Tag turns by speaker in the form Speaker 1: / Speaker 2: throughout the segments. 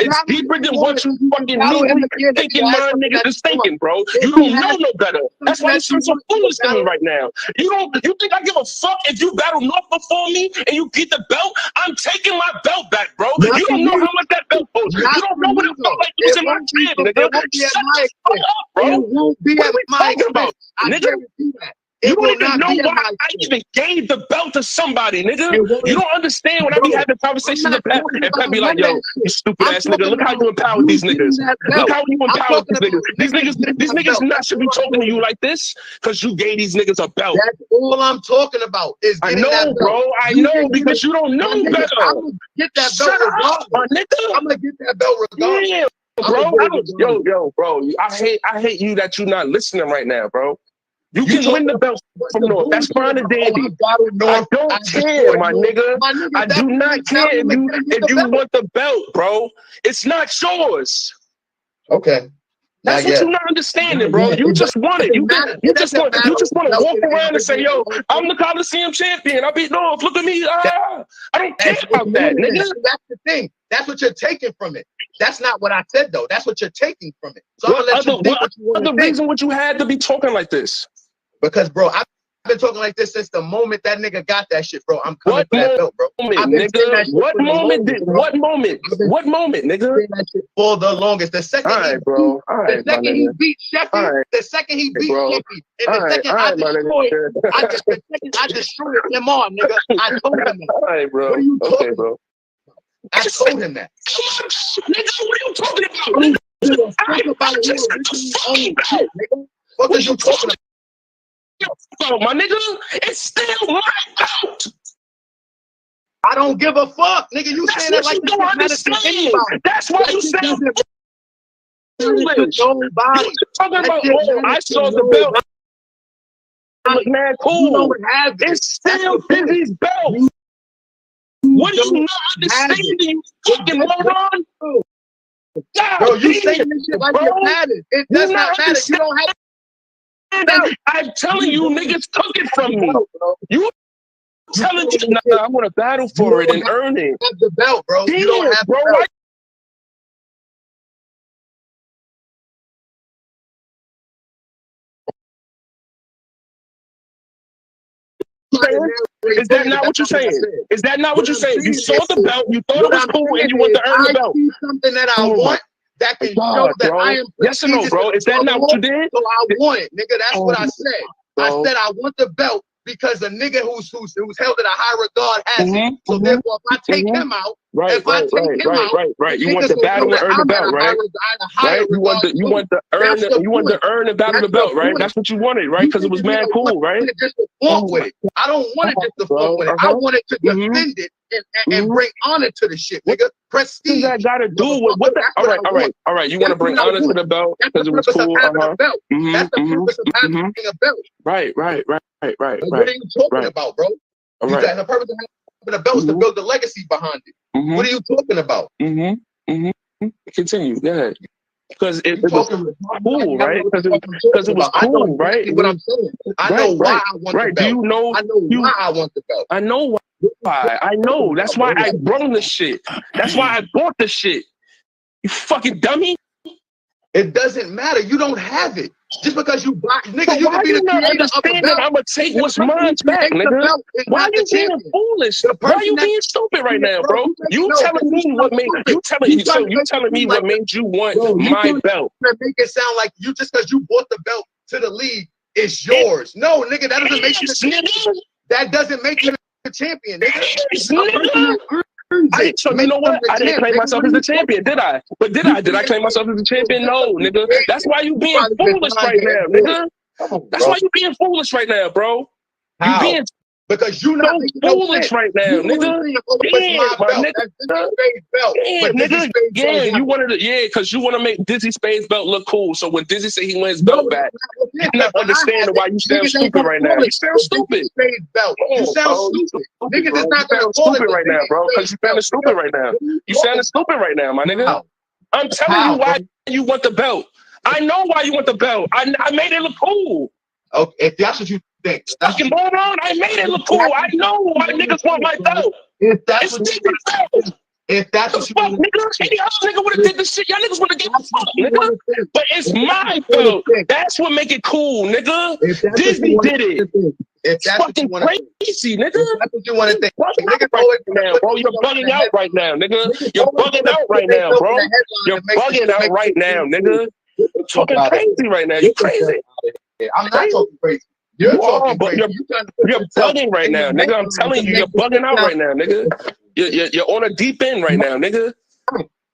Speaker 1: It's deeper than what you fucking thinking my niggas is thinking, bro. You don't know no better. That's why you sound so foolish to me right now. You think I give a fuck if you battle North before me and you get the belt? I'm taking my belt back, bro. You don't know how much that belt was. You don't know what it felt like losing my crib, nigga. Shut the fuck up, bro. What are we talking about, nigga? You don't even know why I even gave the belt to somebody, nigga. You don't understand when I be having conversations with Pat, and Pat be like, yo, you stupid ass nigga, look how you empower these niggas. Look how you empower these niggas. These niggas not should be talking to you like this because you gave these niggas a belt.
Speaker 2: That's all I'm talking about. Is
Speaker 1: I know, bro. I know because you don't know better.
Speaker 2: I'm gonna get that belt regardless.
Speaker 1: My nigga.
Speaker 2: I'm gonna get that belt regardless.
Speaker 1: Yeah, bro. Bro. I hate you that you're not listening right now, bro. You can win the belt from North. That's fine and dandy. I don't care, my nigga. I do not care if you want the belt, bro. It's not yours.
Speaker 2: Okay.
Speaker 1: That's what you're not understanding, bro. You just want it. You just want to walk around and say, yo, I'm the Coliseum champion. I beat North. Look at me. I don't care about that, nigga.
Speaker 2: That's the thing. That's what you're taking from it. That's not what I said, though. That's what you're taking from it. So
Speaker 1: what other reason would you have to be talking like this?
Speaker 2: Because, bro, I've been talking like this since the moment that nigga got that shit, bro. I'm coming for that belt, bro.
Speaker 1: What moment, nigga?
Speaker 2: For the longest. The second he beat Sheffield, the second he beat Sheffield, and the second I destroyed him on, nigga. I told him that.
Speaker 1: All right, bro.
Speaker 2: What are you talking
Speaker 1: about?
Speaker 2: Bro. I told him that.
Speaker 1: Nigga, what are you talking about?
Speaker 2: What are you talking about?
Speaker 1: My nigga, it's still my belt.
Speaker 2: I don't give a fuck, nigga. You saying that like
Speaker 1: you don't understand. That's why you say foolish. You talking about? Oh, I saw the belt. Look, man, cool. It's still Dizzy's belt. What do you not understanding? You fucking moron.
Speaker 2: Bro, you saying this shit like it matters. It does not matter. You don't have.
Speaker 1: I'm telling you, niggas took it from me. You telling me, nah, I'm gonna battle for it and earn it.
Speaker 2: Have the belt, bro. You don't have the belt.
Speaker 1: Is that not what you're saying? Is that not what you're saying? You saw the belt, you thought it was cool, and you want to earn the belt.
Speaker 2: Something that I want. That can show that I am.
Speaker 1: Yes or no, bro? Is that not what you did?
Speaker 2: So I want it, nigga. That's what I said. I said I want the belt because the nigga who's held in a high regard has it. So therefore, if I take him out, right.
Speaker 1: You want the battle and earn the belt, right? Right. You want the earn and battle the belt, right? That's what you wanted, right? Because it was mad cool, right?
Speaker 2: Just to fuck with it. I don't want it just to fuck with it. I want it to defend it and bring honor to the shit, nigga. Prestige.
Speaker 1: What that got to do with what? All right. You want to bring honor to the belt because it was cool.
Speaker 2: That's the purpose of having a belt.
Speaker 1: Right.
Speaker 2: What are you talking about, bro? The purpose of having a belt is to build the legacy behind it. What are you talking about?
Speaker 1: Continue. Go ahead. Because it was cool, right? Because it was cool, right?
Speaker 2: What I'm saying. I know why I want the belt.
Speaker 1: Do you know?
Speaker 2: I know why I want the belt.
Speaker 1: I know why. I know. That's why I brung the shit. That's why I bought the shit. You fucking dummy.
Speaker 2: It doesn't matter. You don't have it. Just because you buy, nigga, you
Speaker 1: can be the creator of the belt. I'm gonna take what's mine back, nigga. Why are you being foolish? Why are you being stupid right now, bro? You telling me what made you want my belt?
Speaker 2: Make it sound like you just because you bought the belt to the league, it's yours. No, nigga, that doesn't make you the champion. That doesn't make you the champion.
Speaker 1: You know what? I didn't claim myself as the champion, did I? But did I claim myself as the champion? No, nigga. That's why you being foolish right now, nigga. That's why you being foolish right now, bro. You being
Speaker 2: because you not
Speaker 1: foolish right now, nigga. You wanted to, because you want to make Dizzy Spade's belt look cool. So when Dizzy say he wants his belt back, you're not understanding why you sound stupid right now. You sound stupid.
Speaker 2: You sound stupid. Niggas is not
Speaker 1: gonna stupid right now, bro. Because you sounding stupid right now. You sounding stupid right now, my nigga. I'm telling you why you want the belt. I know why you want the belt. I made it look cool.
Speaker 2: Okay, if that's what you think.
Speaker 1: Fucking moron, I made it look cool. I know why niggas want my belt.
Speaker 2: If that's what you think. If that's what you want,
Speaker 1: nigga, any other nigga would have did this shit. Y'all niggas would have given a fuck, nigga. But it's my belt. That's what make it cool, nigga. Disney did it.
Speaker 2: If that's
Speaker 1: fucking crazy, nigga.
Speaker 2: If that's what you want to think.
Speaker 1: Nigga, now, bro. You're bugging out right now, nigga. You're bugging out right now, bro. You're bugging out right now, nigga. You're talking crazy right now. You crazy.
Speaker 2: I'm not talking crazy. You're talking crazy.
Speaker 1: You're bugging right now, nigga. I'm telling you, you're bugging out right now, nigga. You're on a deep end right now, nigga.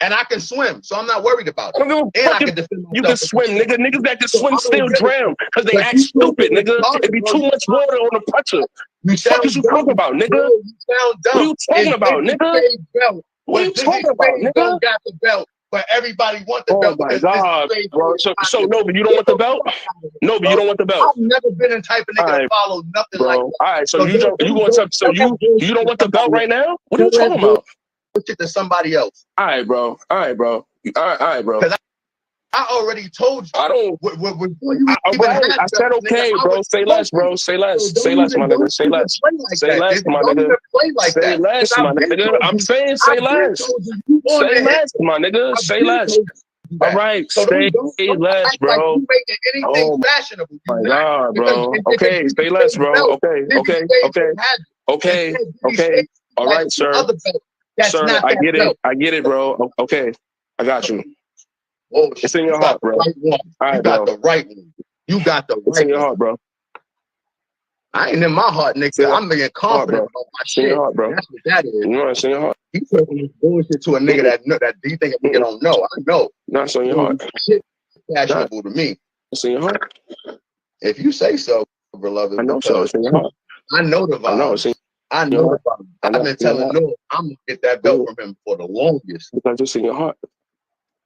Speaker 2: And I can swim, so I'm not worried about it. And I can defend myself.
Speaker 1: You can swim, nigga. Niggas that can swim still drown because they act stupid, nigga. It be too much water on the pressure. What is you talking about, nigga?
Speaker 2: You sound dumb.
Speaker 1: What are you talking about, nigga? What are you talking about, nigga?
Speaker 2: Got the belt, but everybody want the belt.
Speaker 1: Oh my God, bro. So Nobi, you don't want the belt? Nobi, you don't want the belt?
Speaker 2: I've never been in type of nigga to follow nothing like that.
Speaker 1: All right, so you don't want the belt right now? What are you talking about?
Speaker 2: Put it to somebody else.
Speaker 1: All right, bro. All right, bro.
Speaker 2: Because I already told you.
Speaker 1: I don't.
Speaker 2: I
Speaker 1: said okay, bro. Say less, bro. Say less. Say less, my nigga. Say less. Say less, my nigga. Say less, my nigga. I'm saying say less. Say less, my nigga. Say less. All right, say less, bro.
Speaker 2: Oh
Speaker 1: my God, bro. Okay, say less, bro. Okay. All right, sir. Sir, I get it. I get it, bro. Okay, I got you.
Speaker 2: Whoa,
Speaker 1: it's in your heart, bro.
Speaker 2: You got the right one. You got the right one.
Speaker 1: It's in your heart, bro.
Speaker 2: I ain't in my heart, nigga. I'm being confident about my shit.
Speaker 1: In your heart, bro.
Speaker 2: That's what that is.
Speaker 1: You know, it's in your heart.
Speaker 2: You talking this bullshit to a nigga that you think a nigga don't know. I know.
Speaker 1: No, it's in your heart.
Speaker 2: Shit fashionable to me.
Speaker 1: It's in your heart.
Speaker 2: If you say so, beloved.
Speaker 1: I know so. It's in your heart.
Speaker 2: I know the vibe.
Speaker 1: I know it's in
Speaker 2: I know the vibe. I've been telling Noah I'm gonna get that belt from him for the longest.
Speaker 1: Because it's in your heart.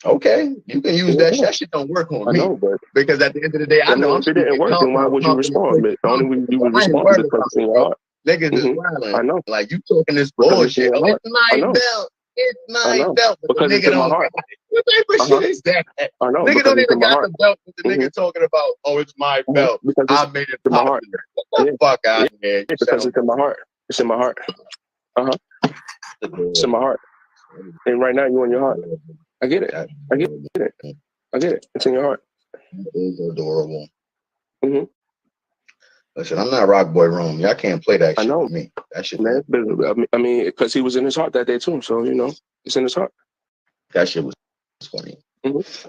Speaker 2: Okay, you can use that shit. That shit don't work on me.
Speaker 1: Know, but
Speaker 2: because at the end of the day, I know
Speaker 1: if it didn't work, then why would you respond? But the only way you would respond is because it's in your heart.
Speaker 2: Niggas is violent.
Speaker 1: I know.
Speaker 2: Like you talking this bullshit. Oh, it's my belt. It's my belt.
Speaker 1: Because it's in my heart.
Speaker 2: What type of shit is that?
Speaker 1: I know.
Speaker 2: Nigga don't even got the belt. But the nigga talking about, oh, it's my belt. I made it
Speaker 1: in my heart.
Speaker 2: Get the fuck out of here.
Speaker 1: Because it's in my heart. It's in my heart. It's in my heart. And right now you're in your heart. I get it. I get it. I get it. It's in your heart.
Speaker 2: It is adorable. Listen, I'm not Rock Boy Rome. Y'all can't play that shit with me. That shit.
Speaker 1: Man, I mean, because he was in his heart that day too. So, you know, it's in his heart.
Speaker 2: That shit was funny.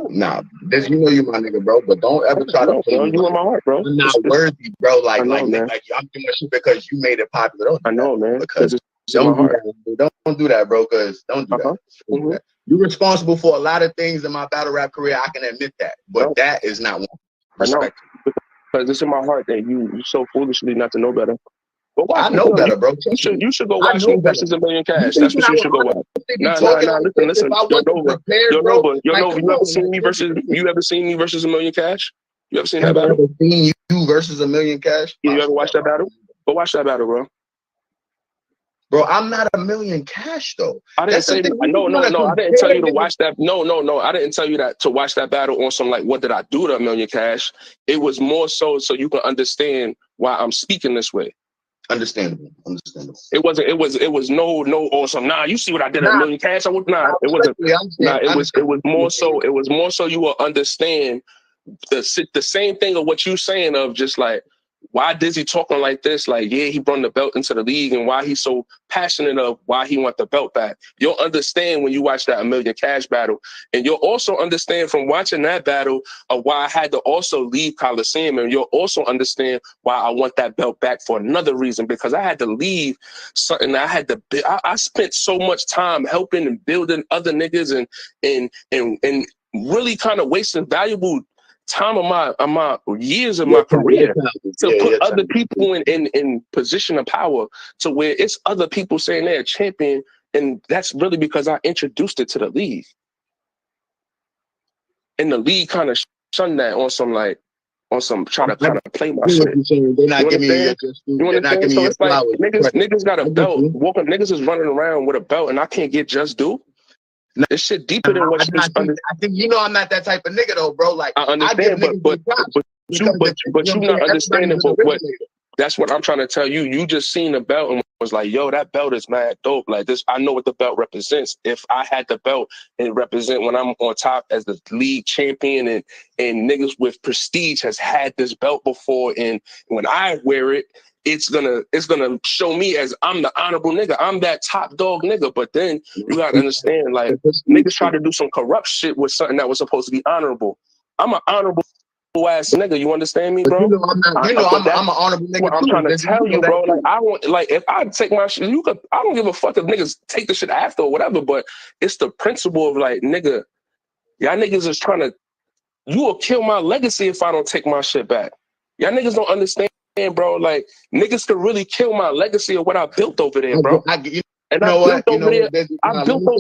Speaker 2: Nah, this, you know you my nigga, bro, but don't ever try to play me.
Speaker 1: You in my heart, bro.
Speaker 2: I'm not worthy, bro. Like I'm doing shit because you made it popular.
Speaker 1: I know, man.
Speaker 2: Because don't do that, bro. Because don't do that. You're responsible for a lot of things in my battle rap career. I can admit that, but that is not one.
Speaker 1: I know, because it's in my heart that you so foolishly not to know better. But
Speaker 2: I know better, bro.
Speaker 1: You should go watch me versus $1 Million Cash. That's what you should go watch. Nah. Listen. Yo, Nova, you ever seen me versus $1 Million Cash? You ever seen that battle?
Speaker 2: Ever seen you versus $1 Million Cash?
Speaker 1: Yeah, you ever watched that battle? Go watch that battle, bro.
Speaker 2: Bro, I'm not $1 Million Cash though.
Speaker 1: I didn't say that. No. I didn't tell you to watch that. No. I didn't tell you that to watch that battle on some like what did I do to $1 Million Cash. It was more so you can understand why I'm speaking this way. Understandable. It was no awesome. Nah, you see what I did at $1 Million Cash. It wasn't. Nah, it was more so. It was more so you will understand the same thing of what you saying of just like. Why Dizzy talking like this? Like, yeah, he brought the belt into the league and why he's so passionate of why he want the belt back. You'll understand when you watch that $1 Million Cash battle. And you'll also understand from watching that battle of why I had to also leave Coliseum. And you'll also understand why I want that belt back for another reason, because I had to leave something I spent so much time helping and building other niggas and really kind of wasting valuable time of my years of my career to put other people in position of power to where it's other people saying they're a champion, and that's really because I introduced it to the league. And the league kind of shunned that on some try to kind of play my shit.
Speaker 2: They're not giving you
Speaker 1: your just. So it's like niggas got a belt. Niggas is running around with a belt, and I can't get just due. This shit deeper than what you understand.
Speaker 2: I think you know I'm not that type of nigga though, bro. Like
Speaker 1: I understand, but you not understanding. But That's what I'm trying to tell you. You just seen the belt and was like, yo, that belt is mad dope. Like this, I know what the belt represents. If I had the belt and represent when I'm on top as the league champion and niggas with prestige has had this belt before, and when I wear it, it's gonna show me as I'm the honorable nigga. I'm that top dog nigga. But then you gotta understand, like, niggas try to do some corrupt shit with something that was supposed to be honorable. I'm an honorable ass nigga, you understand me, bro?
Speaker 2: You know, I'm an honorable nigga.
Speaker 1: I'm trying to tell you, bro. Like, I want, like, if I take my shit, I don't give a fuck if niggas take the shit after or whatever. But it's the principle of like, nigga, y'all niggas is trying to, you will kill my legacy if I don't take my shit back. Y'all niggas don't understand, bro. Like, niggas could really kill my legacy of what I built over there, bro. I built over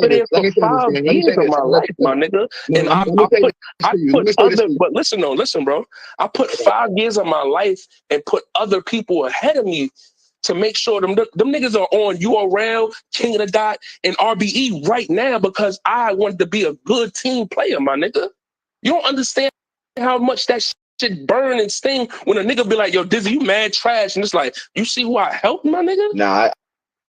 Speaker 1: there for 5 years of my life, my nigga. And I put other, but listen, bro. I put 5 years of my life and put other people ahead of me to make sure them niggas are on URL, King of the Dot, and RBE right now because I wanted to be a good team player, my nigga. You don't understand how much that shit burn and sting when a nigga be like, yo, Dizzy, you mad trash. And it's like, you see who I helped, my nigga?
Speaker 2: Nah,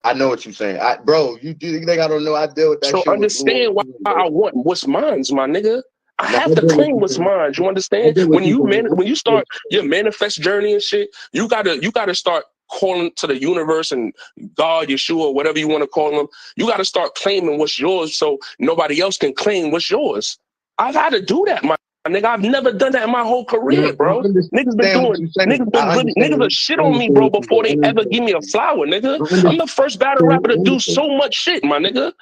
Speaker 2: I know what you're saying. Bro, you think I don't know I deal with that shit.
Speaker 1: So understand why I want what's mine's, my nigga. I have to claim what's mine. You understand? When you start your manifest journey and shit, you gotta start calling to the universe and God, Yeshua, whatever you want to call them. You gotta start claiming what's yours so nobody else can claim what's yours. I've had to do that, my nigga. I've never done that in my whole career, bro. Niggas will shit on me, bro, before they ever give me a flower, nigga. I'm the first battle rapper to do so much shit, my nigga.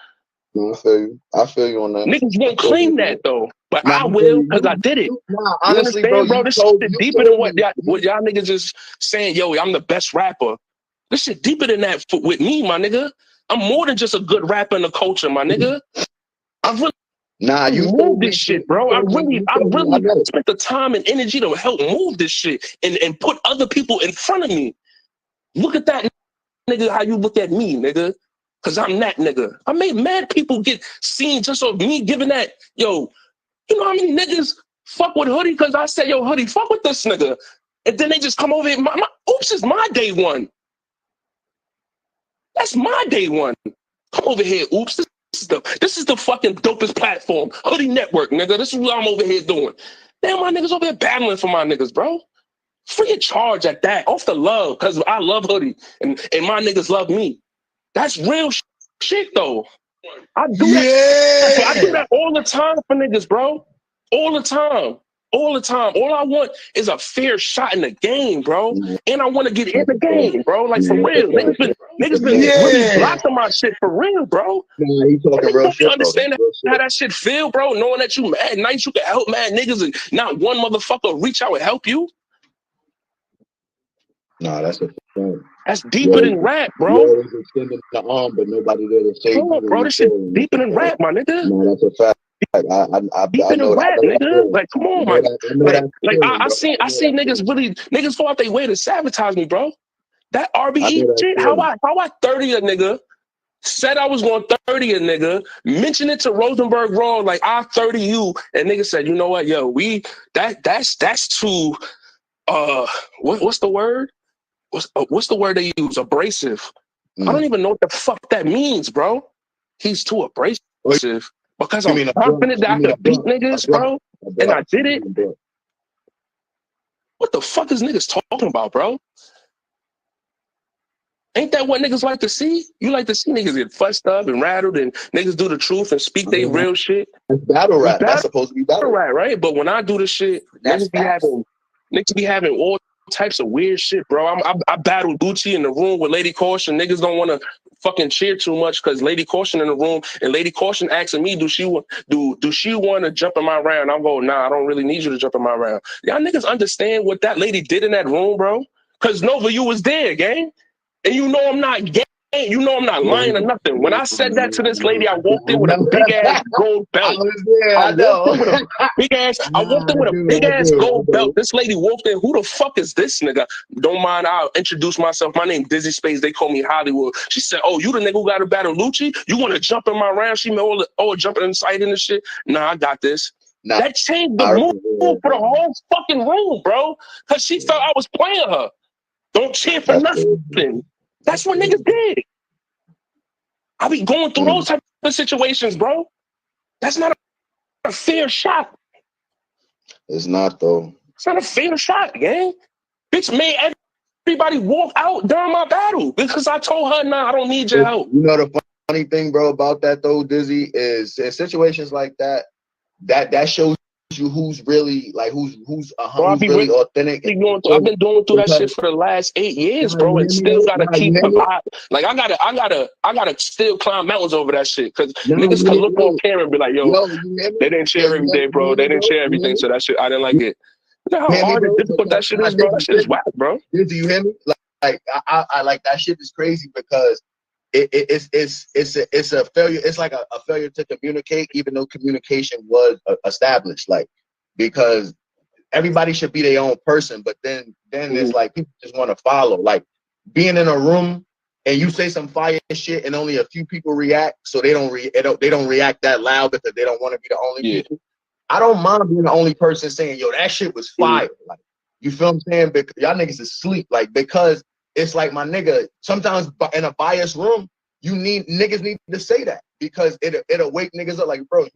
Speaker 2: I feel you on that.
Speaker 1: Niggas won't claim that though, but I will because I did it.
Speaker 2: Honestly,
Speaker 1: bro, this shit deeper than what y'all niggas just saying. Yo, I'm the best rapper. This shit deeper than that with me, my nigga. I'm more than just a good rapper in the culture, my nigga. I really
Speaker 2: you
Speaker 1: move this shit, bro. I really spent the time and energy to help move this shit and put other people in front of me. Look at that, nigga. How you look at me, nigga? Cause I'm that nigga. I made mad people get seen just of me giving that, yo, you know how many niggas fuck with Hoodie? Cause I said, yo, Hoodie, fuck with this nigga. And then they just come over here. Oops is my day one. That's my day one. Come over here, Oops. This is the fucking dopest platform. Hoodie Network, nigga. This is what I'm over here doing. Damn, my niggas over here battling for my niggas, bro. Free of charge at that. Off the love. Cause I love Hoodie. And my niggas love me. That's real shit, though. I do that. I do that all the time for niggas, bro. All the time. All the time. All I want is a fair shot in the game, bro. And I want to get in the game, bro. Like, for real. Niggas been really blocking my shit for real, bro.
Speaker 2: He talking real shit.
Speaker 1: Understand how that shit feel, bro? Knowing that you mad nice, you can help mad niggas and not one motherfucker reach out and help you.
Speaker 2: Nah, that's a fact.
Speaker 1: That's deeper than rap, bro.
Speaker 2: Extending the arm, but nobody there to save
Speaker 1: you, bro. This shit deeper than rap, my nigga.
Speaker 2: No, that's a fact. I know
Speaker 1: rap,
Speaker 2: that.
Speaker 1: Nigga. Like, come on, man. I see niggas niggas go out their way to sabotage me, bro. That RBE shit, how I 30 a nigga, said I was going 30 a nigga, mentioned it to Rosenberg Raw, like I 30 you, and nigga said, you know what, yo, that's too what's the word? What's the word they use? Abrasive. I don't even know what the fuck that means, bro. He's too abrasive. Because I'm confident that I could beat niggas, bro. And I did it. What the fuck is niggas talking about, bro? Ain't that what niggas like to see? You like to see niggas get fussed up and rattled and niggas do the truth and speak they real shit.
Speaker 2: That's battle rap. That's supposed to be battle
Speaker 1: rap, right? But when I do this shit, niggas be having all types of weird shit, bro. I battled Gucci in the room with Lady Caution. Niggas don't want to fucking cheer too much because Lady Caution in the room and Lady Caution asking me, do she want to jump in my round? I'm going, nah, I don't really need you to jump in my round. Y'all niggas understand what that lady did in that room, bro? Because Nova, you was there, gang. And you know I'm not gay. You know I'm not lying or nothing. When I said that to this lady, I walked in with a big ass gold belt. I walked in with a big ass gold belt. This lady walked in. Who the fuck is this nigga? Don't mind, I'll introduce myself. My name Dizzy Space. They call me Hollywood. She said, "Oh, you the nigga who got to battle Lucci? You want to jump in my round?" She made all jumping inside and shit. Nah, I got this. That changed the mood for the whole fucking room, bro. Cause she felt I was playing her. Don't cheer for nothing. That's what niggas did. I be going through those type of situations, bro. That's not a fair shot.
Speaker 2: It's not, though.
Speaker 1: It's not a fair shot, gang. Bitch made everybody walk out during my battle because I told her, nah, I don't need your help.
Speaker 2: You know the funny thing, bro, about that, though, Dizzy, is in situations like that, that shows you who's really like who's really authentic.
Speaker 1: I've been going through that shit for the last 8 years, bro, and still gotta keep the vibe. Like I gotta still climb mountains over that shit because niggas can look on camera and be like, yo, they didn't share every day, bro. They didn't share everything, so that shit I didn't like it. You know how hard and difficult that shit is, bro. That shit is whack, bro.
Speaker 2: Do you hear me? Like I like that shit is crazy because it's a failure. It's like a failure to communicate, even though communication was established. Like, because everybody should be their own person, but then it's like people just want to follow. Like being in a room and you say some fire shit and only a few people react, so they don't react that loud because they don't want to be the only people. I don't mind being the only person saying, yo, that shit was fire. Like, you feel what I'm saying? Because y'all niggas is asleep. Like, because it's like, my nigga, sometimes in a biased room, niggas need to say that because it'll wake niggas up. Like, bro,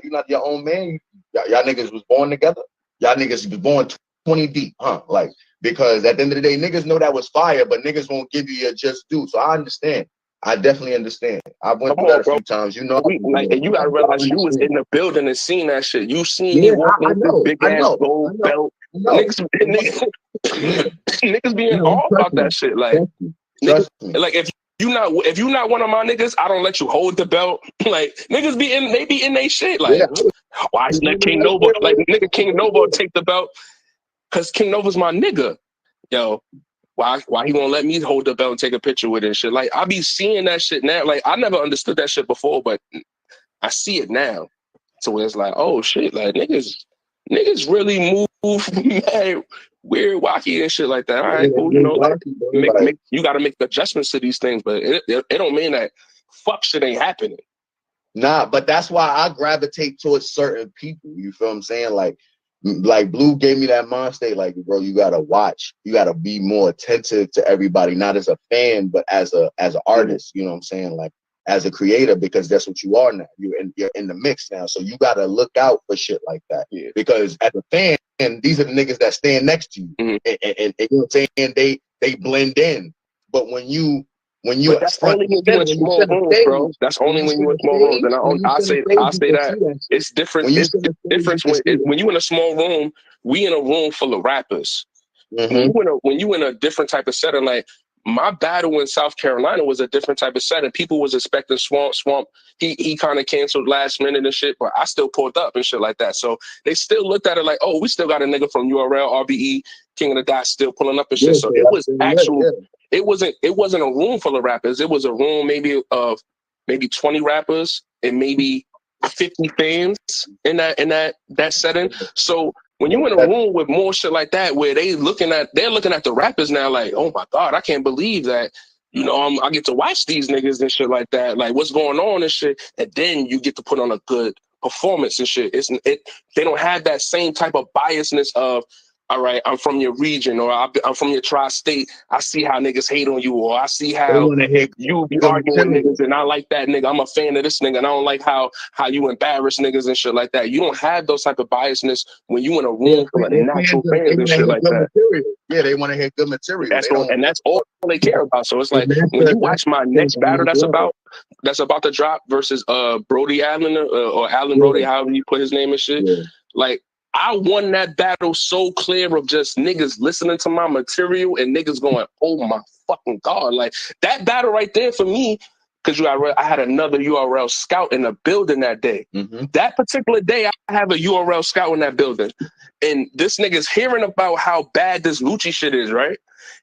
Speaker 2: you're not your own man. Y'all niggas was born together. Y'all niggas was born 20 deep, huh? Like, because at the end of the day, niggas know that was fire, but niggas won't give you your just due. So I understand. I definitely understand. I went through that a few times. You know,
Speaker 1: and you gotta realize you was in the building and seen that shit. You seen me walking with this big ass gold belt. Niggas being all about that shit. Like, niggas, like if you not one of my niggas, I don't let you hold the belt. Like niggas be in they shit. Like, why is let King Nova? Like nigga, King Nova take the belt because King Nova's my nigga. Yo. Why he won't let me hold the belt and take a picture with it and shit? Like, I be seeing that shit now. Like, I never understood that shit before, but I see it now. So it's like, oh shit, like niggas really move mad, weird, wacky and shit like that. All right, cool. You know, like, you got to make adjustments to these things, but it don't mean that fuck shit ain't happening.
Speaker 2: Nah, but that's why I gravitate towards certain people. You feel what I'm saying? Like Blue gave me that mind state, like, bro, you gotta watch, you gotta be more attentive to everybody, not as a fan, but as an artist, you know what I'm saying? Like as a creator, because that's what you are now. You're in the mix now. So you gotta look out for shit like that. Yeah. Because as a fan, these are the niggas that stand next to you. And you know what I'm saying? They blend in. But when you
Speaker 1: that's only when you in small rooms, bro. That's only when you in small rooms. And I say that it's different. It's different when you in a small room. We in a room full of rappers. When you in a different type of setting, like my battle in South Carolina was a different type of setting. People was expecting Swamp. He kind of canceled last minute and shit, but I still pulled up and shit like that. So they still looked at it like, oh, we still got a nigga from URL, RBE, King of the Dot still pulling up and shit. So it was actual. It wasn't a room full of rappers. It was a room maybe of 20 rappers and maybe 50 fans in that setting. So when you in a room with more shit like that, where they're looking at the rappers now, like, oh my God, I can't believe that, you know, I get to watch these niggas and shit like that. Like, what's going on and shit, and then you get to put on a good performance and shit. They don't have that same type of biasness of, all right, I'm from your region, or I'm from your tri-state. I see how niggas hate on you, or I see how you be arguing with niggas, and I like that nigga. I'm a fan of this nigga, and I don't like how you embarrass niggas and shit like that. You don't have those type of biasness when you in a room full of natural fans and shit like that.
Speaker 2: Yeah, they want to hear good material.
Speaker 1: That's all they care about. So it's like when you watch my next battle that's about to drop versus Brody Allen or Allen Brody, however you put his name and shit, like. I won that battle so clear of just niggas listening to my material and niggas going, oh my fucking God. Like that battle right there for me, because I had another URL scout in the building that day. That particular day, I have a URL scout in that building. And this nigga's hearing about how bad this Lucci shit is, right?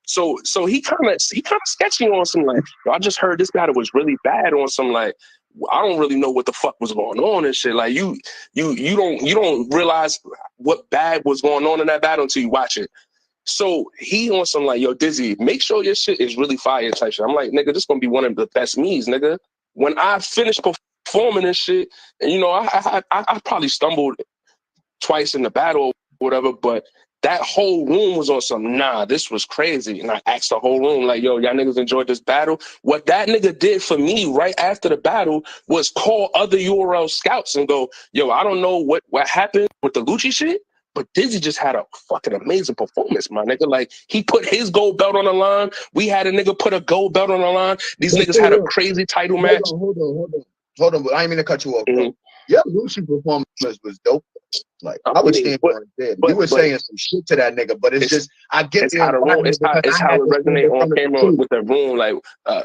Speaker 1: So he kind of sketchy on some like, I just heard this battle was really bad on some like, I don't really know what the fuck was going on and shit. Like you don't realize what bad was going on in that battle until you watch it. So he on some like, yo, Dizzy, make sure your shit is really fire type shit. I'm like, nigga, this gonna be one of the best me's, nigga. When I finished performing and shit, and you know, I probably stumbled twice in the battle or whatever, but that whole room was on some, nah, this was crazy. And I asked the whole room, like, yo, y'all niggas enjoyed this battle? What that nigga did for me right after the battle was call other URL scouts and go, yo, I don't know what happened with the Lucci shit, but Dizzy just had a fucking amazing performance, my nigga. Like, he put his gold belt on the line. We had a nigga put a gold belt on the line. These niggas had a crazy title match.
Speaker 2: Hold on. I ain't mean to cut you off, bro. Your Lucci performance was dope. Like, I would stand for it. You were saying some shit to that nigga, but it's just, I get
Speaker 1: it's how the room, it's how it resonates on camera with the room. Like,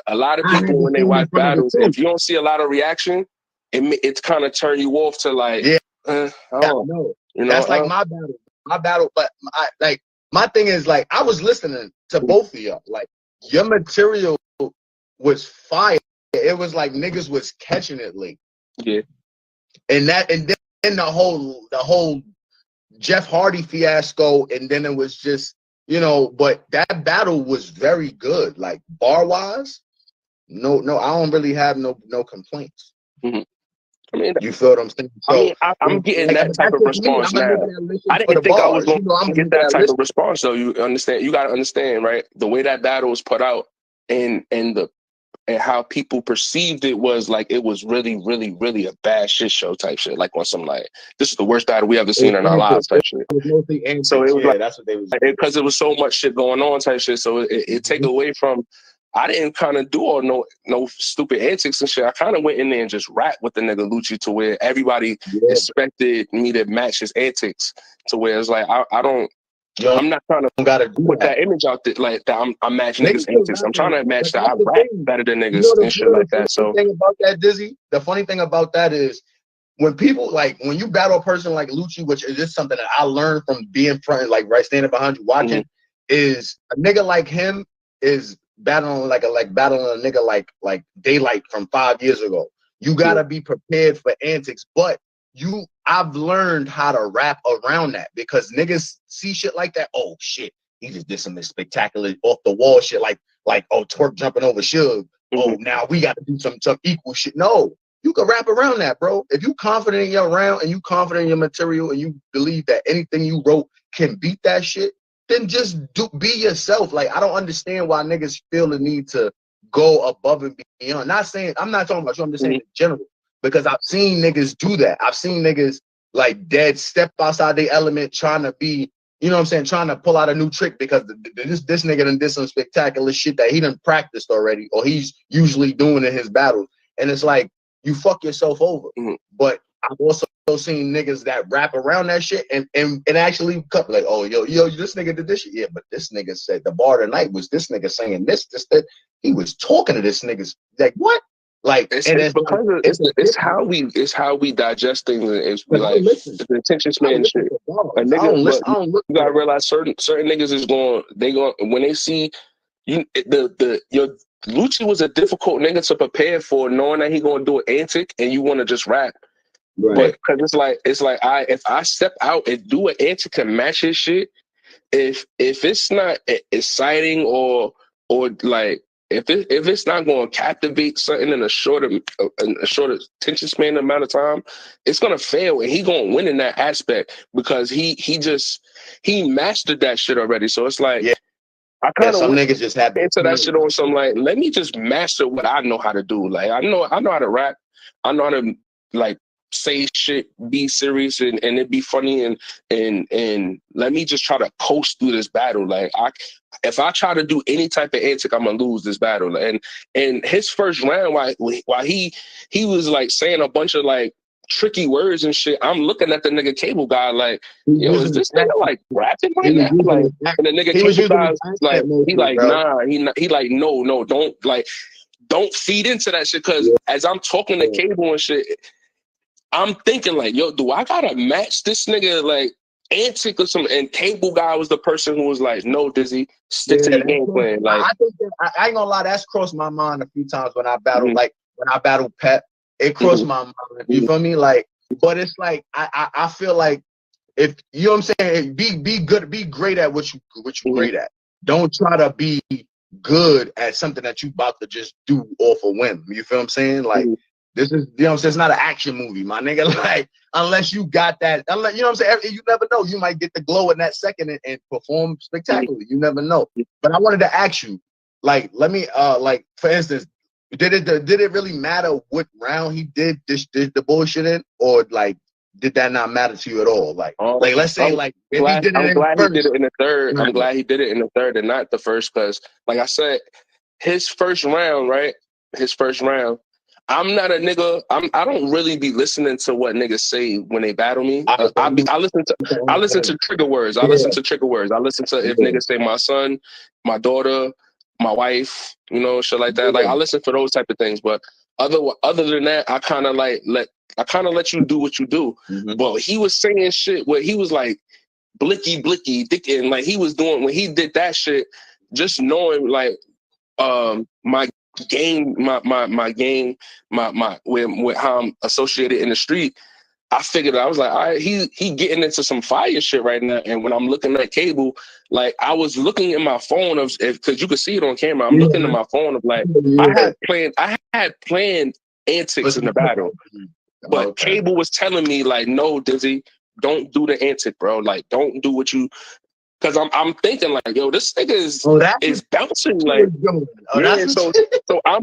Speaker 1: a lot of people, when they watch battles, if you don't see a lot of reaction, it's kind of turn you off to like,
Speaker 2: no. You know, that's like my battle. But my thing is, like, I was listening to both of y'all. Like, your material was fire. It was like niggas was catching it late.
Speaker 1: Yeah.
Speaker 2: And then the whole Jeff Hardy fiasco, and then it was just, you know, but that battle was very good. Like, bar wise, no, I don't really have no complaints.
Speaker 1: Mm-hmm. I mean,
Speaker 2: you feel what I'm saying? So,
Speaker 1: I mean, I'm getting that type of response now. I didn't think I was going to get that type of response, though. You understand? You got to understand, right? The way that battle was put out and how people perceived it was like it was really, really, really a bad shit show type shit. Like on some like, this is the worst battle we ever seen in our lives type shit. So it was like, that's what they was because it was so much shit going on type shit. So it take away from. I didn't kind of do all no stupid antics and shit. I kind of went in there and just rapped with the nigga Lucci to where everybody expected me to match his antics. To where it's like I don't. I'm not trying to put that image out there like that. I'm matching niggas' antics. I'm trying to match that I rap better than niggas and shit like that. So
Speaker 2: the thing about that, Dizzy, the funny thing about that is when people when you battle a person like Lucci, which is just something that I learned from being front, like right standing behind you watching, is a nigga like him is battling battling a nigga like Daylight from 5 years ago. You gotta be prepared for antics, but I've learned how to rap around that because niggas see shit like that. Oh shit, he just did some spectacular off the wall shit like twerk jumping over Suge. Oh, now we got to do some equal shit. No, you can rap around that, bro. If you confident in your round and you confident in your material and you believe that anything you wrote can beat that shit, then just be yourself. Like, I don't understand why niggas feel the need to go above and beyond. I'm not talking about you, I'm just saying in general. Because I've seen niggas do that. I've seen niggas like dead step outside their element trying to be, you know what I'm saying, trying to pull out a new trick because this nigga done did some spectacular shit that he done practiced already or he's usually doing in his battles. And it's like, you fuck yourself over. But I've also seen niggas that rap around that shit and actually cut like, oh, yo, this nigga did this shit. Yeah, but this nigga said the bar tonight was this nigga saying this, that. He was talking to this nigga's like, what? Like,
Speaker 1: it's how we digest things. It's the attention span shit. A nigga, you gotta realize certain niggas is going when they see you your Lucci was a difficult nigga to prepare for, knowing that he gonna do an antic and you want to just rap. Right. But because it's like if I step out and do an antic and match his shit, if it's not exciting or like. If it's not going to captivate something in a shorter attention span amount of time, it's going to fail, and he going to win in that aspect because he mastered that shit already. So it's like I kind of
Speaker 2: some niggas just have
Speaker 1: into that shit on some like let me just master what I know how to do. Like I know how to rap, I know how to like say shit, be serious, and it be funny, and let me just try to coast through this battle. Like if I try to do any type of antic, I'm gonna lose this battle. And his first round, while he was like saying a bunch of like tricky words and shit, I'm looking at the nigga Cable Guy like, yo, is this nigga like rapping right now? Like, and the nigga Cable Guy's like, he like, nah, he like, no, don't feed into that shit, because as I'm talking to Cable and shit, I'm thinking like, yo, do I gotta match this nigga like antic or something? And Cable Guy was the person who was like, no, Dizzy, stick to your game plan. Like,
Speaker 2: I think I ain't gonna lie, that's crossed my mind a few times when I battled, like when I battled Pep, it crossed my mind. You feel me? Like, but it's like I feel like if you know what I'm saying, be good, be great at what you great at. Don't try to be good at something that you about to just do off a whim. You feel what I'm saying? Like. This is, you know what I'm saying? It's not an action movie, my nigga. Like, unless you got that, unless, you know what I'm saying? You never know. You might get the glow in that second and perform spectacularly. You never know. But I wanted to ask you, like, let me, like, for instance, did it really matter what round he did the bullshit in, or like did that not matter to you at all? Like let's say if he did it
Speaker 1: I'm glad he did it in the third.
Speaker 2: Right.
Speaker 1: I'm glad he did it in the third and not the first, because like I said, his first round, right? His first round. I'm not a nigga. I don't really be listening to what niggas say when they battle me. I listen to trigger words. I listen to trigger words. I listen to if niggas say my son, my daughter, my wife, you know, shit like that. Like I listen for those type of things. But other than that, I kind of let you do what you do.
Speaker 2: Mm-hmm.
Speaker 1: But he was saying shit where he was like blicky, dick, and like he was doing when he did that shit. Just knowing like my game, my game, with how I'm associated in the street, I figured I was like, all right, he getting into some fire shit right now. And when I'm looking at Cable, like I was looking in my phone because you could see it on camera. I'm looking at my phone of like I had planned antics in the battle, but Cable was telling me like, no, Dizzy, don't do the antic, bro. Like, don't do what you. Because I'm thinking like, yo, this nigga is bouncing like, so I'm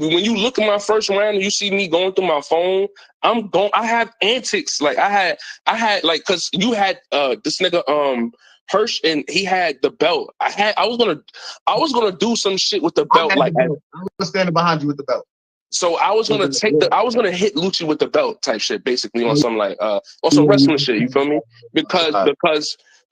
Speaker 1: when you look at my first round and you see me going through my phone, I have antics like I had like because you had this nigga Hirsch and he had the belt. I was gonna do some shit with the belt like
Speaker 2: I was standing behind you with the belt.
Speaker 1: So I was gonna hit Lucci with the belt type shit, basically on some like on some wrestling shit. You feel me?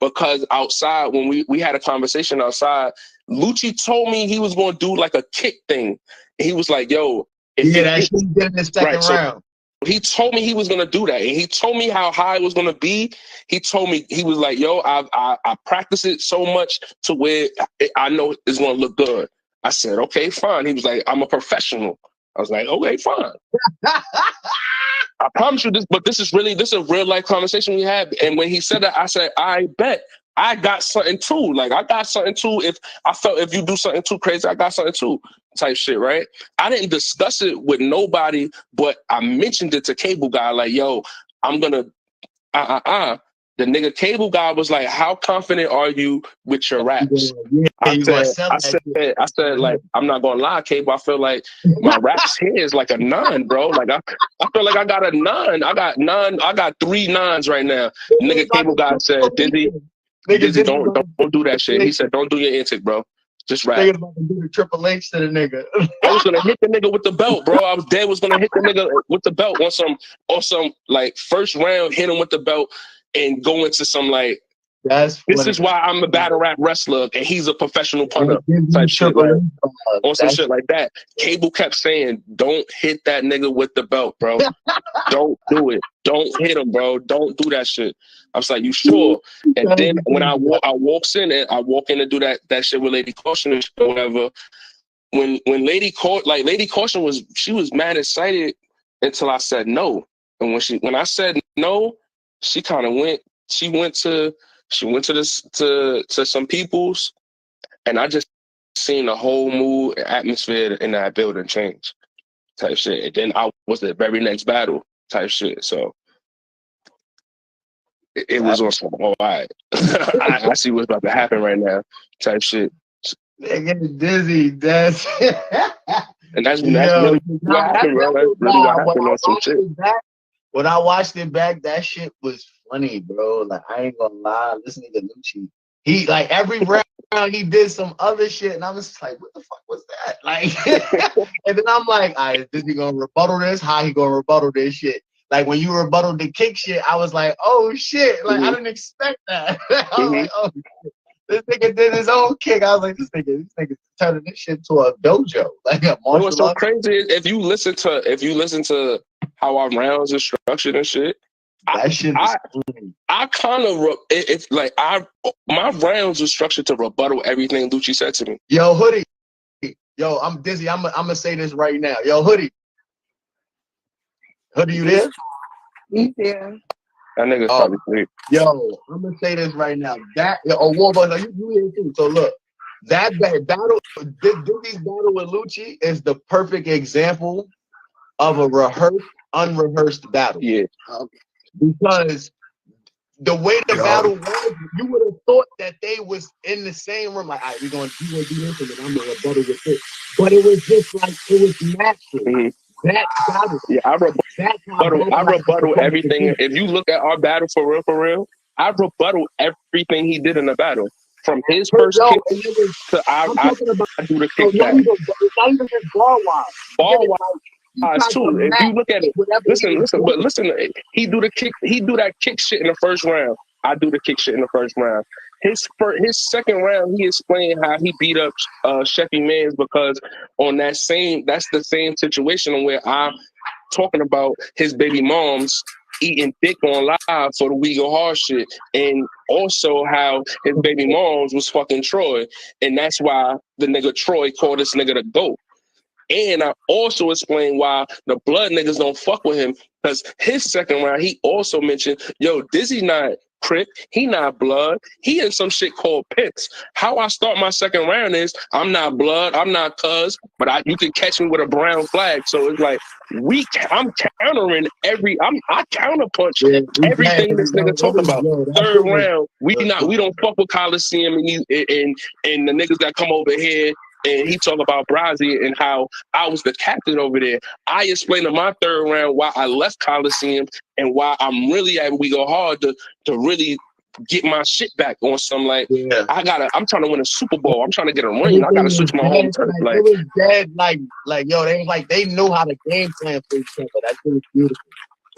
Speaker 1: Because outside when we had a conversation outside, Lucci told me he was gonna do like a kick thing. And he was like, "Yo,
Speaker 2: that shit did in the second round."
Speaker 1: He told me he was gonna do that, and he told me how high it was gonna be. He told me he was like, "Yo, I practice it so much to where I know it's gonna look good." I said, "Okay, fine." He was like, "I'm a professional." I was like, "Okay, fine." I promise you this, but this is a real life conversation we had. And when he said that, I said, I bet I got something too. Like I got something too. If you do something too crazy, I got something too. Type shit, right? I didn't discuss it with nobody, but I mentioned it to Cable Guy, like, yo, I'm gonna The nigga Cable Guy was like, how confident are you with your raps? I said, like, I'm not gonna lie, Cable. I feel like my raps here is like a 9, bro. Like I feel like I got a 9. I got 3 9s right now. Nigga Cable Guy said, Dizzy, don't do that shit. He said, don't do your antic, bro. Just rap.
Speaker 2: Thinking about to do the Triple H to the nigga.
Speaker 1: I was gonna hit the nigga with the belt, bro. I was gonna hit the nigga with the belt on some like first round, hit him with the belt and go into some like, this is why I'm a battle rap wrestler and he's a professional punter type shit, like, or some shit like that. Cable kept saying, don't hit that nigga with the belt, bro. Don't do it. Don't hit him, bro. Don't do that shit. I was like, you sure? And then when I walk in and do that shit with Lady Caution or whatever. When Lady Caution was mad excited until I said no. And when I said no, she kind of went. She went to some people's, and I just seen the whole mood and atmosphere in that building change, type shit. And then I was the very next battle, type shit. So it was on some, all right. I see what's about to happen right now, type shit.
Speaker 2: Nigga Dizzy, that's
Speaker 1: and that's really what happened, bro. That's really what happened on some shit.
Speaker 2: When I watched it back, that shit was funny, bro. Like, I ain't gonna lie, listening to Lucci, he like every round he did some other shit, and I was just like, what the fuck was that? Like, and then I'm like, all right, is he gonna rebuttal this? How he gonna rebuttal this shit? Like when you rebuttal the kick shit, I was like, oh shit, like I didn't expect that. I was like, oh shit. This nigga did his own kick. I was like, this nigga turning this shit to a dojo, like a martial.
Speaker 1: What's so crazy is if you listen to how our rounds are structured and shit, I kind of it's like my rounds are structured to rebuttal everything Lucci said to me.
Speaker 2: Yo, Hoodie, yo, I'm Dizzy. I'm gonna say this right now. Yo, Hoodie, you there?
Speaker 3: Yeah.
Speaker 1: That nigga's probably asleep.
Speaker 2: Yo, I'm gonna say this right now. Warbucks, you here too. So look, that battle, Dizzy's battle with Lucci is the perfect example of a rehearsed, unrehearsed battle.
Speaker 1: Yeah.
Speaker 2: Because the way the battle was, you would have thought that they was in the same room. Like, all right, we're gonna do this, and then I'm gonna rebuttal with this. But it was just like it was natural.
Speaker 1: Mhm.
Speaker 2: That battle.
Speaker 1: Yeah, I rebuttal everything. If you look at our battle for real, I rebuttal everything he did in the battle. From his first kick to I do the kick back.
Speaker 2: It's not even just ball-wise.
Speaker 1: Ball-wise too. If you look at it, listen, he do that kick shit in the first round. I do the kick shit in the first round. His second round, he explained how he beat up Sheffy Mans because that's the same situation where I'm talking about his baby moms eating dick on live for the We Go Hard shit, and also how his baby moms was fucking Troy, and that's why the nigga Troy called this nigga the GOAT. And I also explained why the blood niggas don't fuck with him, because his second round, he also mentioned, yo, Dizzy not Crip, he not blood, he in some shit called Pits. How I start my second round is, I'm not blood, I'm not cuz, but you can catch me with a brown flag. So it's like, I'm countering I counterpunch everything this nigga talk about. Third round, we don't fuck with Coliseum and the niggas that come over here. And he talk about Brazzi and how I was the captain over there. I explained in my third round why I left Coliseum and why I'm really at We Go Hard to really get my shit back on some I'm trying to win a Super Bowl. I'm trying to get a ring. I gotta switch my home turf.
Speaker 2: It was dead yo, they knew how to game plan for each other. That shit was beautiful.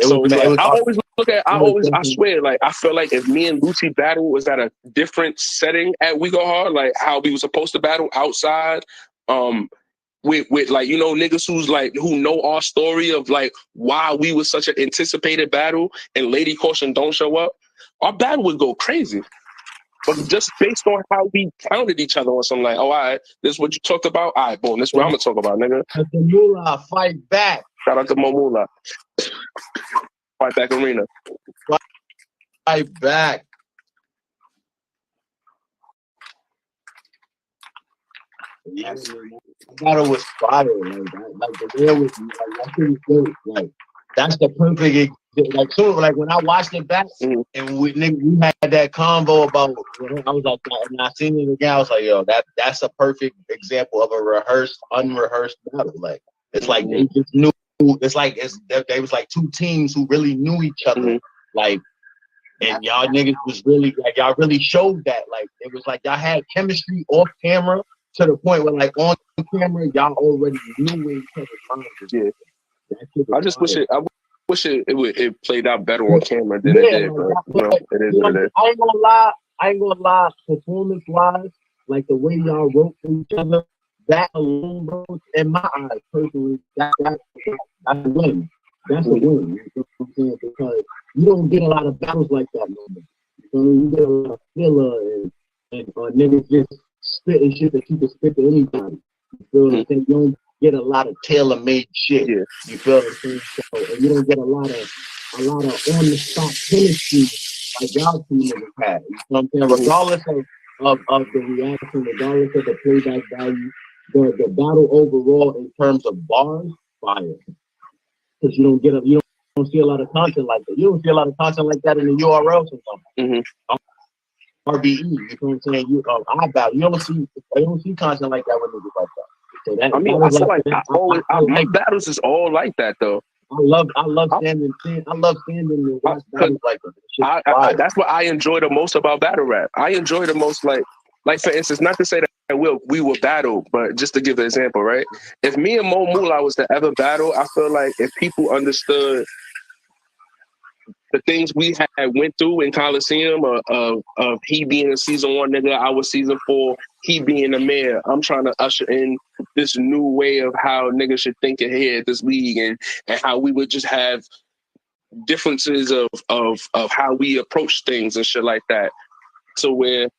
Speaker 1: I swear, like, I feel like if me and Lucy battle was at a different setting at We Go Hard, like how we were supposed to battle outside, with like, you know, niggas who know our story of like why we was such an anticipated battle and Lady Caution don't show up, our battle would go crazy. But just based on how we counted each other on something like, oh, all right, this is what you talked about? All right, boom, this is what I'm gonna talk about, nigga.
Speaker 2: Moolah, fight back.
Speaker 1: Shout out to Momula. Fight back arena.
Speaker 2: Fight back. Yes. Battle was fire, like the way it was, like that was like that's the perfect. Like when I watched it back and we had that convo about, I was like, and I seen it again, I was like, yo, that's a perfect example of a rehearsed, unrehearsed battle. Like it's like they just knew. It's like they was like two teams who really knew each other, like, and y'all niggas was really like y'all really showed that. Like it was like y'all had chemistry off camera to the point where like on camera y'all already knew where each other's minds was.
Speaker 1: Yeah, I just wish it played out better on camera than it did. But it is what it is.
Speaker 2: I ain't gonna lie. Performance wise, like the way y'all wrote for each other, that alone, bro, in my eyes, personally, that's a win. That's a win. You know what I'm saying? Because you don't get a lot of battles like that no more. You get a lot of filler and niggas just spitting shit that you can spit to anybody. You feel what I'm saying? You don't get a lot of tailor-made shit. Yeah. You feel what I'm saying? So, and you don't get a lot of on-the-spot chemistry like y'all two niggas had. You know what I'm saying? Regardless of the reaction, regardless of the playback value, the battle overall in terms of bars, fire. Because you don't see a lot of content like that. You don't see a lot of content like that in the URL sometimes. RBE, you know what I'm saying? I battle. You don't see content like that with niggas like that. So that,
Speaker 1: I mean, I feel like my battles is all like that though.
Speaker 2: I love standing and watch battles like that.
Speaker 1: That's what I enjoy the most about battle rap. I enjoy the most, like for instance, not to say that we will battle, but just to give an example, right? If me and Mo Moolah was to ever battle, I feel like if people understood the things we had went through in Coliseum of he being a season 1 nigga, I was season 4, he being the mayor. I'm trying to usher in this new way of how niggas should think ahead at this league and how we would just have differences of how we approach things and shit like that. So where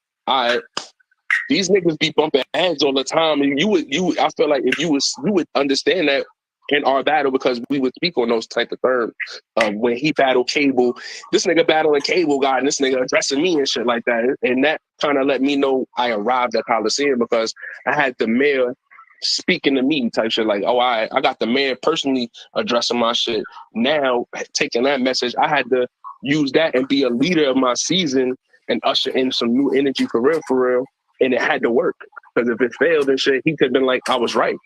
Speaker 1: these niggas be bumping heads all the time, and I feel like if you would understand that in our battle, because we would speak on those type of terms. When he battled Cable, this nigga battling Cable guy, and this nigga addressing me and shit like that, and that kind of let me know I arrived at Coliseum because I had the mayor speaking to me type shit. Like, oh, I got the man personally addressing my shit. Now, taking that message, I had to use that and be a leader of my season and usher in some new energy for real. And it had to work. Because if it failed and shit, he could have been like, I was right.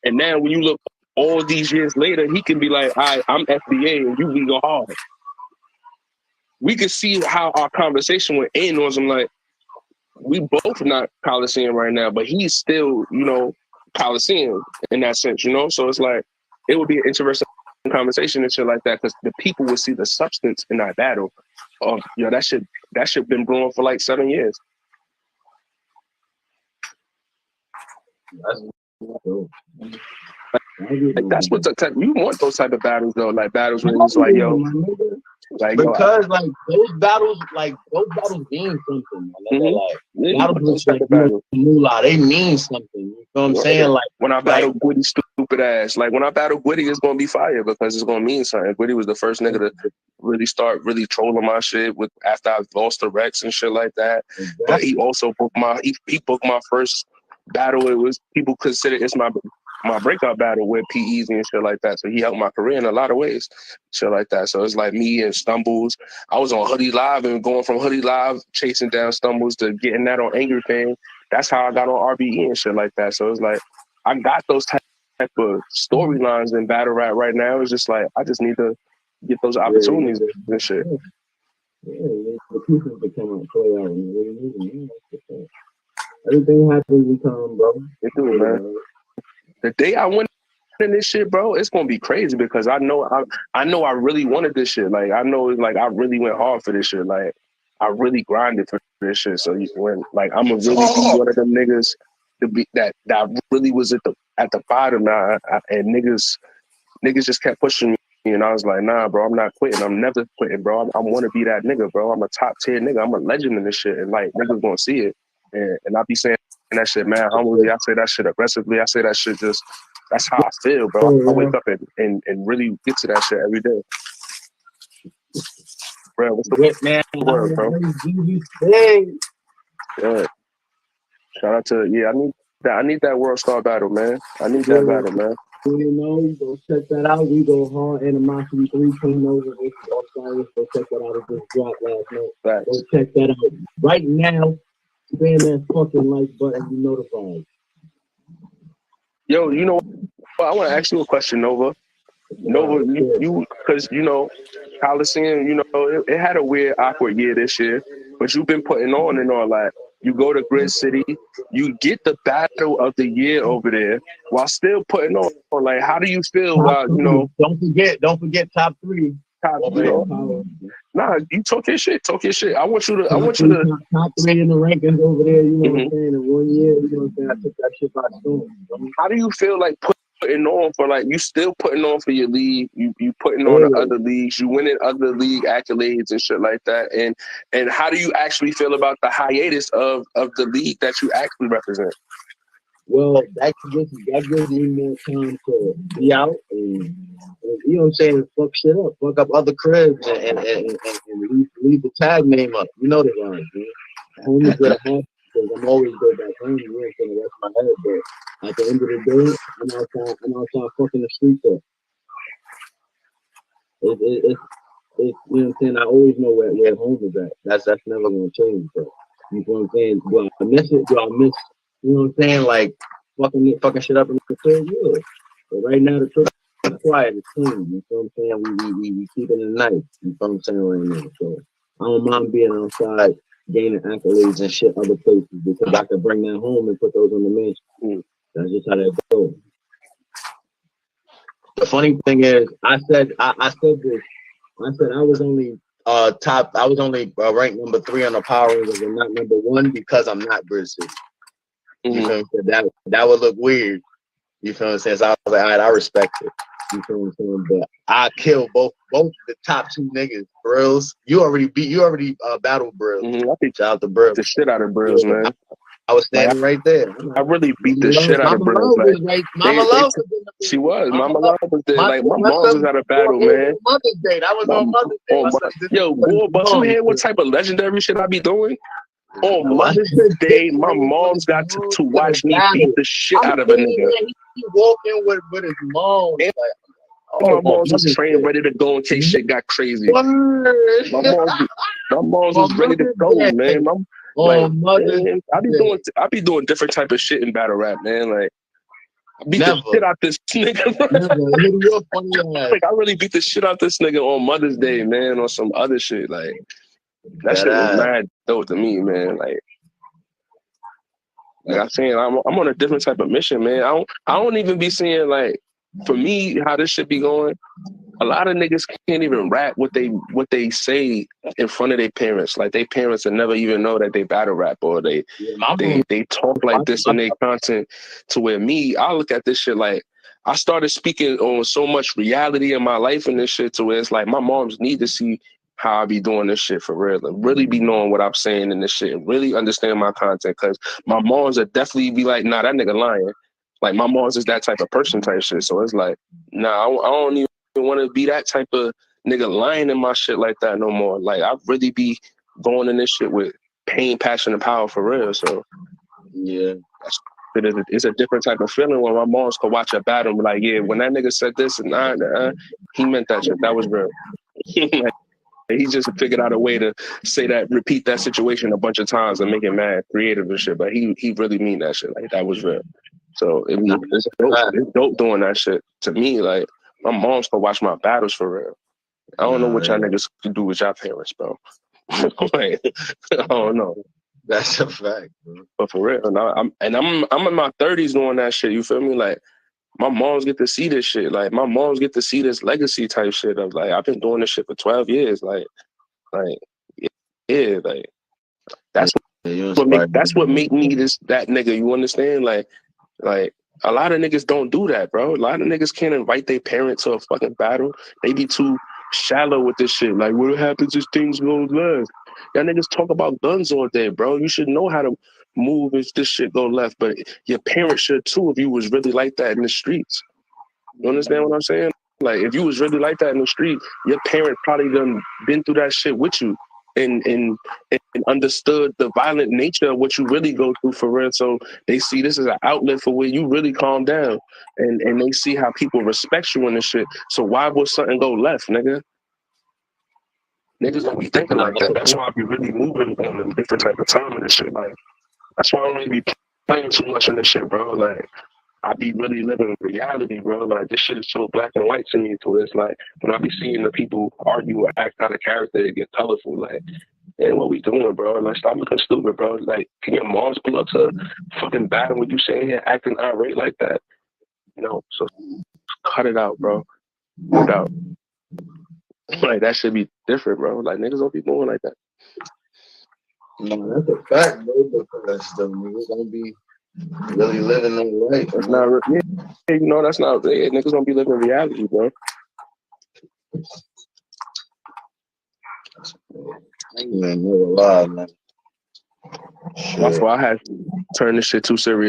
Speaker 1: And now when you look all these years later, he can be like, I'm FBA and you legal hard. We could see how our conversation went in on some like, we both not Coliseum right now, but he's still, you know, Coliseum in that sense, you know? So it's like, it would be an interesting conversation and shit like that because the people would see the substance in that battle of, you know, that shit been brewing for like 7 years. That's what the type, you want those type of battles though, like battles where it's like, yo,
Speaker 2: like, because those battles mean something. Battles like moolah, they mean something. You know what I'm saying? Like
Speaker 1: when I battle Gwitty stupid ass, like when I battle Gwitty, it's gonna be fire because it's gonna mean something. Gwitty was the first nigga to really start trolling my shit with after I lost the Rex and shit like that. Exactly. But he also booked my first battle. It was people consider it's my breakout battle with PEs and shit like that. So he helped my career in a lot of ways, shit like that. So it's like me and Stumbles. I was on Hoodie Live and going from Hoodie Live, chasing down Stumbles to getting that on Angry Fan. That's how I got on RBE and shit like that. So it's like, I got those type of storylines in battle rap right now. It's just like, I just need to get those opportunities and shit.
Speaker 2: The pieces become play out. Everything happens in time, bro.
Speaker 1: It do, man. The day I win in this shit, bro, it's gonna be crazy because I know I really wanted this shit. Like I know, like I really went hard for this shit. Like I really grinded for this shit. So you win. Like I'm gonna really be one of them niggas to be that really was at the bottom now, and niggas just kept pushing me. And I was like, nah, bro, I'm not quitting. I'm never quitting, bro. I want to be that nigga, bro. I'm a top tier nigga. I'm a legend in this shit, and like niggas gonna see it. And I be saying that shit, man, humbly. I say that shit aggressively. I say that shit just, that's how I feel, bro. I wake up and really get to that shit every day. Bro, what's the
Speaker 2: man,
Speaker 1: word, bro? Yeah. Shout out to, I need that World Star battle, man. I need that battle, man.
Speaker 2: You know, go check that out. We go hard. Animosity 3 came over. Go check that out. It just dropped last night. Right. Go check that out right now. Bam that fucking like button, be notified.
Speaker 1: Yo, you know, I want to ask you a question, Nova. Nova, you, because you know, Coliseum, you know, it had a weird, awkward year this year, but you've been putting on and all that. You go to Grid City, you get the battle of the year over there while still putting on. Like, how do you feel about, you know?
Speaker 2: Don't forget top 3.
Speaker 1: Nah, you talk your shit. I want you to.
Speaker 2: Top 3 in the rankings over there. You know what I'm saying? In 1 year, you know what I'm saying? I took that shit by storm.
Speaker 1: How do you feel like putting on for like you still putting on for your league? You putting on the other leagues. You winning other league accolades and shit like that. And how do you actually feel about the hiatus of the league that you actually represent?
Speaker 2: Well, that gives me more time to be out and you know what I'm saying, fuck shit up, fuck up other cribs and leave the tag name up. You know the line, man. Home is where the heart because I'm always go back home. You know what I'm saying? That's my head, but at the end of the day, I'm outside fucking the streets up. It's you know what I'm saying. I always know where home is at. That's never gonna change. But you know what I'm saying? Do I miss it? Do I miss? You know what I'm saying? Like fucking shit up in the crib, yeah. But right now the crib is quiet, it's clean. You know what I'm saying? We keeping it nice. You know what I'm saying right now. So I don't mind being outside, gaining accolades and shit other places because I can bring that home and put those on the mainstream. That's just how that goes. The funny thing is, I said this. I said I was only ranked number 3 on the power rankings and not number 1 because I'm not British. You feel what I'm saying? That would look weird. You feel what I'm saying? So I was like, all right, I respect it. You feel what I'm saying? But I killed both the top 2 niggas. Brills. You already battled Brills. Shout out to Brills.
Speaker 1: The shit out of Brills, man.
Speaker 2: I was standing right there.
Speaker 1: I really beat the shit out of Brills. Like,
Speaker 2: Mama Love.
Speaker 1: She was. Mama Love was there. Like, my mom was at a battle, man.
Speaker 2: Mother's Day. That was on Mother's Day.
Speaker 1: Yo, boy, but you hear what type of legendary shit I be doing? On Mother's Day, my mom's got to watch me beat the shit out of a nigga.
Speaker 2: He walking with his mom. Like,
Speaker 1: my mom's was trained, ready to go in case shit got crazy. My mom's was ready to go, man. Man, I be doing different type of shit in battle rap, man. Like, I beat the shit out this nigga. Like, I really beat the shit out this nigga on Mother's Day, man, on some other shit. Like, that shit was mad dope to me, man. Like I'm saying, I'm on a different type of mission, man. I don't even be seeing, like, for me, how this shit be going. A lot of niggas can't even rap what they say in front of their parents. Like, their parents will never even know that they battle rap, or they talk like this in their content. To where me, I look at this shit like, I started speaking on so much reality in my life and this shit, to where it's like my moms need to see how I be doing this shit for real and really be knowing what I'm saying in this shit and really understand my content. Cause my moms would definitely be like, nah, that nigga lying. Like, my moms is that type of person type shit. So it's like, nah, I don't even want to be that type of nigga lying in my shit like that no more. Like, I really be going in this shit with pain, passion, and power for real. So
Speaker 2: yeah,
Speaker 1: it's a different type of feeling when my moms could watch a battle and be like, yeah, when that nigga said this and he meant that shit. That was real. Like, he just figured out a way to say that, repeat that situation a bunch of times and make it mad creative and shit. But he really mean that shit. Like, that was real. So it's dope doing that shit. To me, like, my mom's gonna watch my battles for real. I don't know what y'all niggas can do with y'all parents, bro. Like, I don't know.
Speaker 2: That's a fact, bro.
Speaker 1: But for real, I'm in my 30s doing that shit. You feel me? Like, my moms get to see this shit. Like, my moms get to see this legacy type shit of, like, I've been doing this shit for 12 years. Like, yeah, like, that's what make me that nigga. You understand? Like, a lot of niggas don't do that, bro. A lot of niggas can't invite their parents to a fucking battle. They be too shallow with this shit. Like, what happens if things go left? Y'all niggas talk about guns all day, bro. You should know how to move if this shit go left. But your parents should too, if you was really like that in the streets. You understand what I'm saying? Like, if you was really like that in the street, your parents probably done been through that shit with you and understood the violent nature of what you really go through for real. So they see this as an outlet for where you really calm down, and they see how people respect you in this shit. So why would something go left, nigga? Niggas don't be thinking like that. That's why I be really moving on a different type of time in this shit. Like, that's why I don't really be playing too much in this shit, bro. Like, I be really living reality, bro. Like, this shit is so black and white to me. So it's like, when I be seeing the people argue or act out of character, it get colorful. Like, man, what we doing, bro? Like, stop looking stupid, bro. Like, can your moms pull up to fucking battle when you sitting here acting irate like that? You know, so cut it out, bro. Cut it out. Like, that should be different, bro. Like, niggas don't be moving like that.
Speaker 2: No, that's a fact, bro. Because the niggas don't be really living their life.
Speaker 1: That's not, you know, that's not, niggas don't be living reality, bro.
Speaker 2: Man, never lie, man.
Speaker 1: That's why I had to turn this shit too serious.